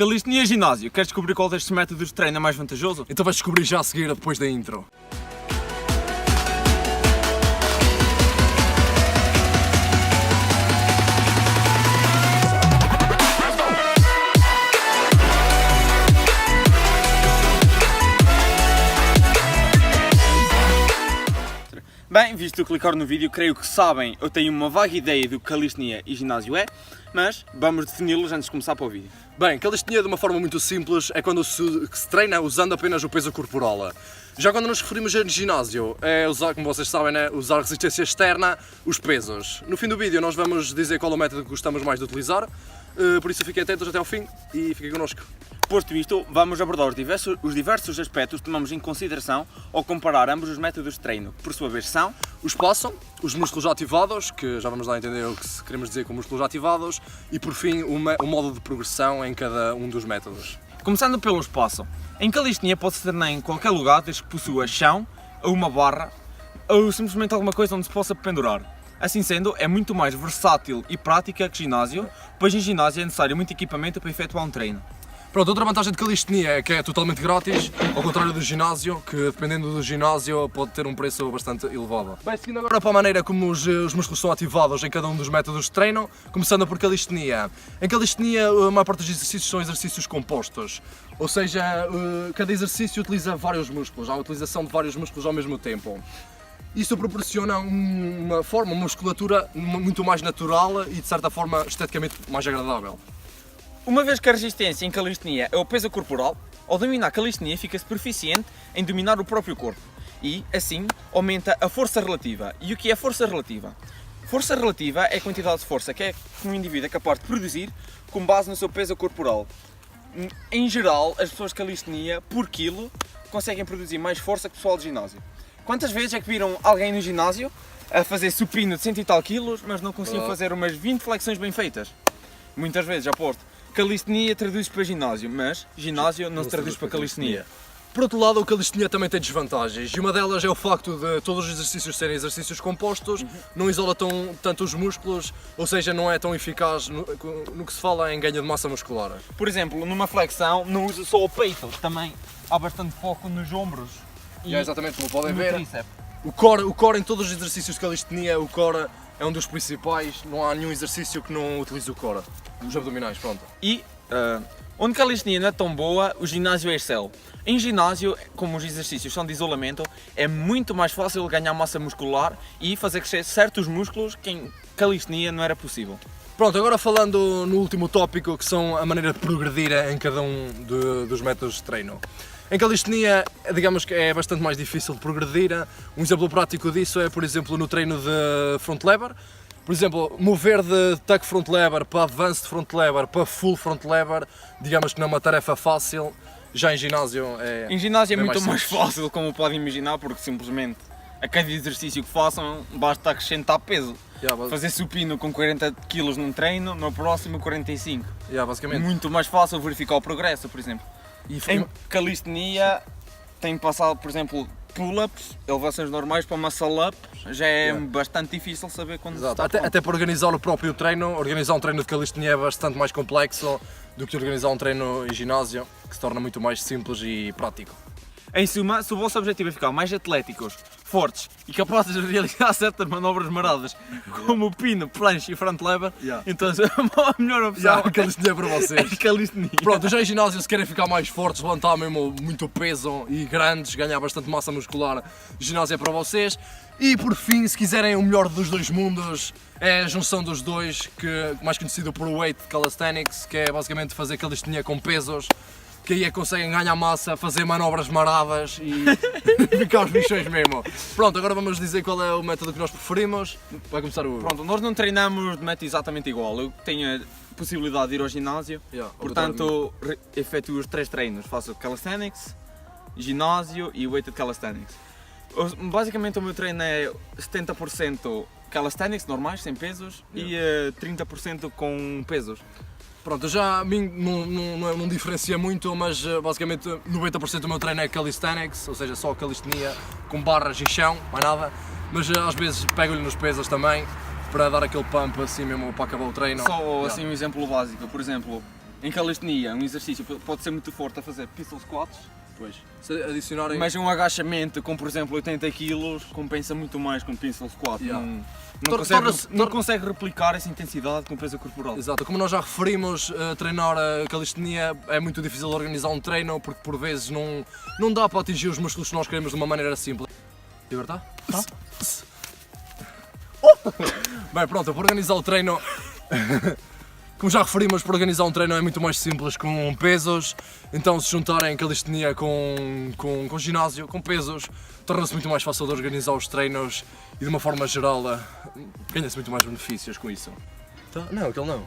Calistenia ginásio. Queres descobrir qual destes métodos de treino é mais vantajoso? Então vais descobrir já a seguir, depois da intro. Bem, visto clicar no vídeo, creio que sabem, eu tenho uma vaga ideia do que calistenia e ginásio é, mas vamos defini-los antes de começar para o vídeo. Bem, calistenia de uma forma muito simples é quando se treina usando apenas o peso corporal. Já quando nos referimos a ginásio, é usar, como vocês sabem, usar a resistência externa, os pesos. No fim do vídeo nós vamos dizer qual é o método que gostamos mais de utilizar, por isso fiquem atentos até ao fim e fiquem connosco. Posto isto, vamos abordar os diversos aspectos que tomamos em consideração ao comparar ambos os métodos de treino, que por sua vez são o espaço, os músculos ativados, que já vamos dar a entender o que queremos dizer com músculos ativados, e por fim o modo de progressão em cada um dos métodos. Começando pelo espaço. Em calistenia pode-se treinar em qualquer lugar, desde que possua chão, ou uma barra, ou simplesmente alguma coisa onde se possa pendurar. Assim sendo, é muito mais versátil e prática que ginásio, pois em ginásio é necessário muito equipamento para efetuar um treino. Pronto, outra vantagem de calistenia é que é totalmente grátis, ao contrário do ginásio, que dependendo do ginásio pode ter um preço bastante elevado. Bem, seguindo agora para a maneira como os músculos são ativados em cada um dos métodos de treino, começando por calistenia. Em calistenia, a maior parte dos exercícios são exercícios compostos, ou seja, cada exercício utiliza vários músculos, há a utilização de vários músculos ao mesmo tempo. Isso proporciona uma musculatura muito mais natural e de certa forma esteticamente mais agradável. Uma vez que a resistência em calistenia é o peso corporal, ao dominar a calistenia fica-se proficiente em dominar o próprio corpo e, assim, aumenta a força relativa. E o que é força relativa? Força relativa é a quantidade de força que um indivíduo é capaz de produzir com base no seu peso corporal. Em geral, as pessoas de calistenia, por quilo, conseguem produzir mais força que o pessoal de ginásio. Quantas vezes é que viram alguém no ginásio a fazer supino de 100 e tal quilos, mas não conseguiam fazer umas 20 flexões bem feitas? Muitas vezes, aposto. Calistenia traduz para ginásio, mas ginásio não se traduz para calistenia. Por outro lado, a calistenia também tem desvantagens, e uma delas é o facto de todos os exercícios serem exercícios compostos, não isola tanto os músculos, ou seja, não é tão eficaz no que se fala em ganho de massa muscular. Por exemplo, numa flexão não usa só o peito, também há bastante foco nos ombros e exatamente como podem no ver. tríceps. O core em todos os exercícios de calistenia, o core é um dos principais, não há nenhum exercício que não utilize o core. Os abdominais, pronto. E onde calistenia não é tão boa, o ginásio é excel. Em ginásio, como os exercícios são de isolamento, é muito mais fácil ganhar massa muscular e fazer crescer certos músculos que em calistenia não era possível. Pronto, agora falando no último tópico, que são a maneira de progredir em cada um dos métodos de treino. Em calistenia, digamos que é bastante mais difícil de progredir. Um exemplo prático disso é, por exemplo, no treino de front lever. Por exemplo, mover de tuck front lever para advanced front lever para full front lever, digamos que não é uma tarefa fácil. Já em ginásio é muito mais fácil, como podem imaginar, porque simplesmente a cada exercício que façam basta acrescentar peso. Fazer supino com 40 kg num treino, no próximo 45. Basicamente. Muito mais fácil verificar o progresso, por exemplo. Em calistenia tem passado, por exemplo, pull-ups, elevações normais para muscle-up, já é bastante difícil saber quando se está até para organizar o próprio treino, organizar um treino de calistenia é bastante mais complexo do que organizar um treino em ginásio, que se torna muito mais simples e prático. Em suma, se o vosso objetivo é ficar mais atléticos, fortes e capazes de realizar certas manobras maradas, como o pino, planche e front lever, então a melhor opção é calistenia para vocês. É calistenia. Pronto, já em ginásio, se querem ficar mais fortes, levantar mesmo muito peso e grandes, ganhar bastante massa muscular, ginásio é para vocês. E por fim, se quiserem o melhor dos dois mundos, é a junção dos dois, que mais conhecido por weight calisthenics, que é basicamente fazer calistenia com pesos, que aí é que conseguem ganhar massa, fazer manobras maradas e ficar os bichões mesmo. Pronto, agora vamos dizer qual é o método que nós preferimos. Vai começar o... Pronto, nós não treinamos de método exatamente igual. Eu tenho a possibilidade de ir ao ginásio, portanto efetuo os 3 treinos. Faço calisthenics, ginásio e weighted calisthenics. Basicamente o meu treino é 70% calisthenics normais, sem pesos, e 30% com pesos. Pronto, já a mim não diferencia muito, mas basicamente 90% do meu treino é calisthenics, ou seja, só calistenia com barras e chão, mais nada, mas às vezes pego-lhe nos pesos também, para dar aquele pump assim mesmo para acabar o treino. Só assim um exemplo básico, por exemplo, em calistenia, um exercício pode ser muito forte a fazer pistol squats, Pois. Se adicionarem. mas um agachamento com, por exemplo, 80 kg compensa muito mais que um pistol squat. Yeah. Não consegue replicar essa intensidade com peso corporal. Exato, como nós já referimos, treinar a calistenia é muito difícil de organizar um treino porque por vezes não dá para atingir os músculos que nós queremos de uma maneira simples. Libertar? Tá. Bem, pronto, para organizar o treino, como já referimos, para organizar um treino é muito mais simples com pesos, então se juntarem calistenia com ginásio, com pesos, torna-se muito mais fácil de organizar os treinos e de uma forma geral ganha-se muito mais benefícios com isso. Tá? Não, aquele não.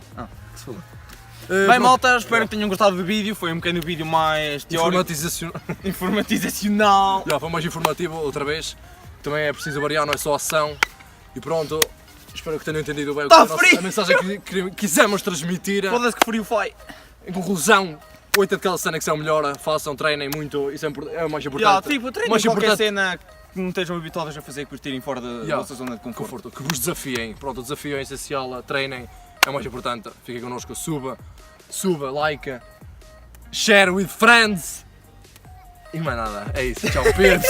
Que se fala. Bem, malta, espero que tenham gostado do vídeo. Foi um pequeno vídeo mais teórico, informatizacional. Já, foi mais informativo outra vez. Também é preciso variar, não é só ação. E pronto, espero que tenham entendido bem Tá a mensagem que quisemos transmitir. Foda-se que frio foi. Em conclusão, 8 de calisthenics é o melhor, façam, treinem muito, isso é o mais importante. Yeah, tipo, treinem mais qualquer importante cena que não estejam habituados a fazer, curtirem fora da vossa zona de conforto. que vos desafiem. Pronto, o desafio é essencial, treinem, é o mais importante. Fiquem connosco, suba, like, share with friends. E mais nada, é isso, tchau, Pedro.